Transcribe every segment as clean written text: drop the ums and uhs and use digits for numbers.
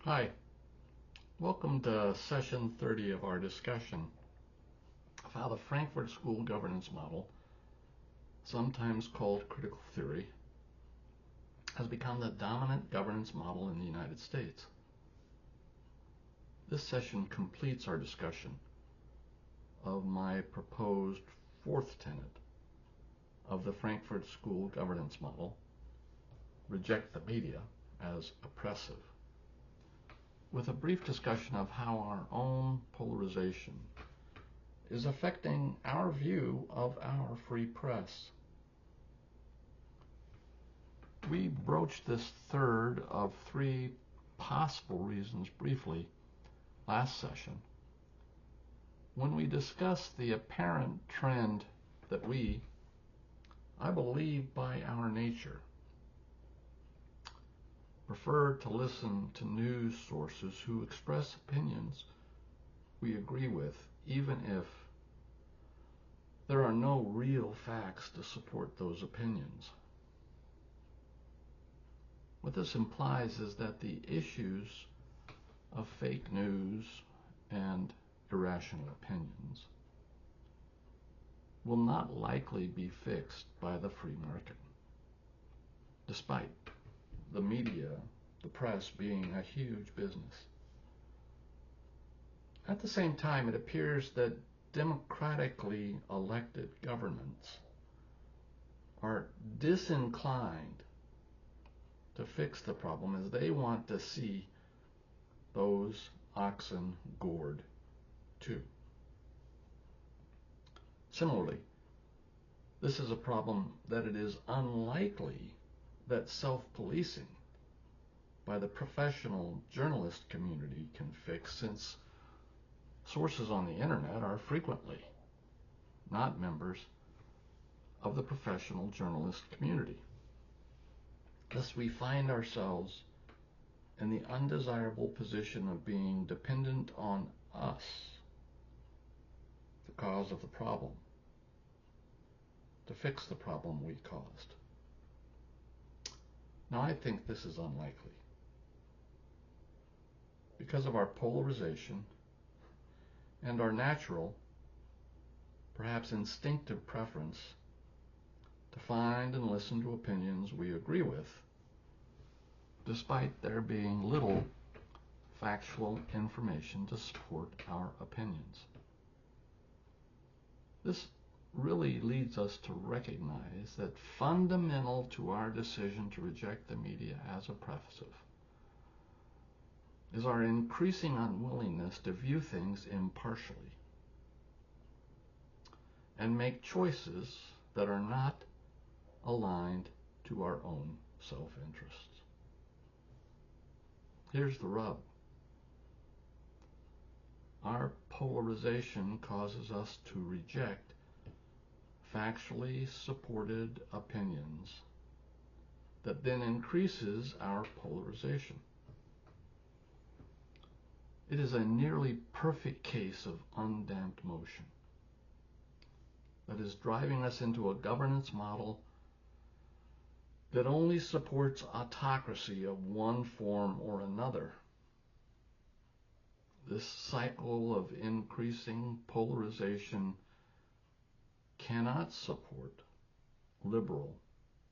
Hi, welcome to session 30 of our discussion of how the Frankfurt School governance model, sometimes called critical theory, has become the dominant governance model in the United States. This session completes our discussion of my proposed fourth tenet of the Frankfurt School governance model, reject the media as oppressive, with a brief discussion of how our own polarization is affecting our view of our free press. We broached this third of three possible reasons briefly last session when we discussed the apparent trend that we, I believe by our nature, prefer to listen to news sources who express opinions we agree with, even if there are no real facts to support those opinions. What this implies is that the issues of fake news and irrational opinions will not likely be fixed by the free market, despite the media, the press being a huge business. At the same time, it appears that democratically elected governments are disinclined to fix the problem, as they want to see those oxen gored too. Similarly, this is a problem that it is unlikely that self-policing by the professional journalist community can fix, since sources on the internet are frequently not members of the professional journalist community. Thus, we find ourselves in the undesirable position of being dependent on us, the cause of the problem, to fix the problem we caused. Now, I think this is unlikely because of our polarization and our natural, perhaps instinctive preference to find and listen to opinions we agree with, despite there being little factual information to support our opinions. This really leads us to recognize that fundamental to our decision to reject the media as oppressive is our increasing unwillingness to view things impartially and make choices that are not aligned to our own self-interests. Here's the rub. Our polarization causes us to reject factually supported opinions that then increases our polarization. It is a nearly perfect case of undamped motion that is driving us into a governance model that only supports autocracy of one form or another. This cycle of increasing polarization cannot support liberal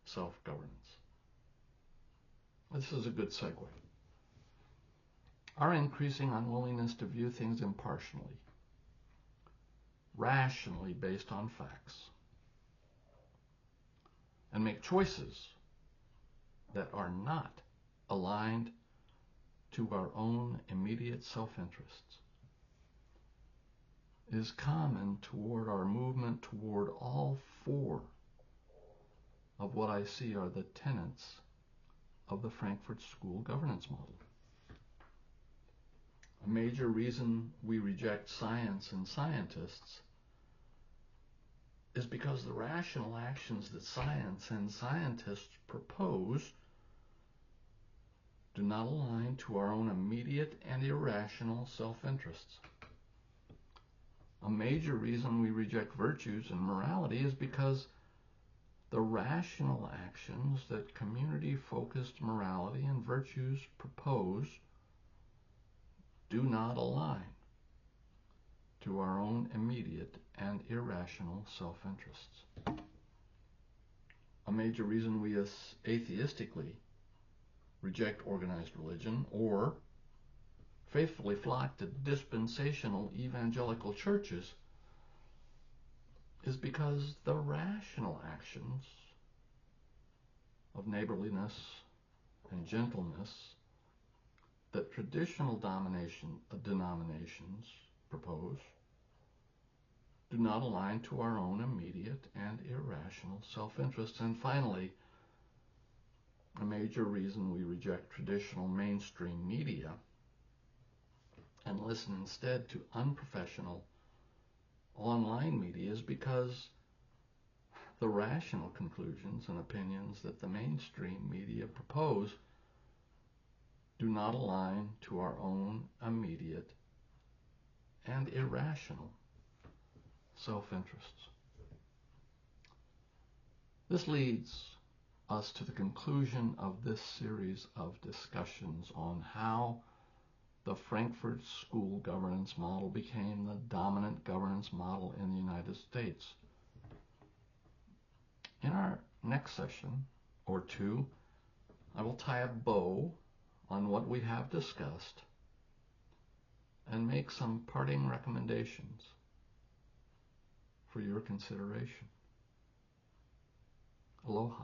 self-governance. This is a good segue. Our increasing unwillingness to view things impartially, rationally based on facts, and make choices that are not aligned to our own immediate self-interests is common toward our movement toward all four of what I see are the tenets of the Frankfurt School governance model. A major reason we reject science and scientists is because the rational actions that science and scientists propose do not align to our own immediate and irrational self-interests. A major reason we reject virtues and morality is because the rational actions that community-focused morality and virtues propose do not align to our own immediate and irrational self-interests. A major reason we atheistically reject organized religion or faithfully flock to dispensational evangelical churches is because the rational actions of neighborliness and gentleness that traditional denominations propose do not align to our own immediate and irrational self-interests. And finally, a major reason we reject traditional mainstream media and listen instead to unprofessional online media is because the rational conclusions and opinions that the mainstream media propose do not align to our own immediate and irrational self-interests. This leads us to the conclusion of this series of discussions on how the Frankfurt School governance model became the dominant governance model in the United States. In our next session or two, I will tie a bow on what we have discussed and make some parting recommendations for your consideration. Aloha.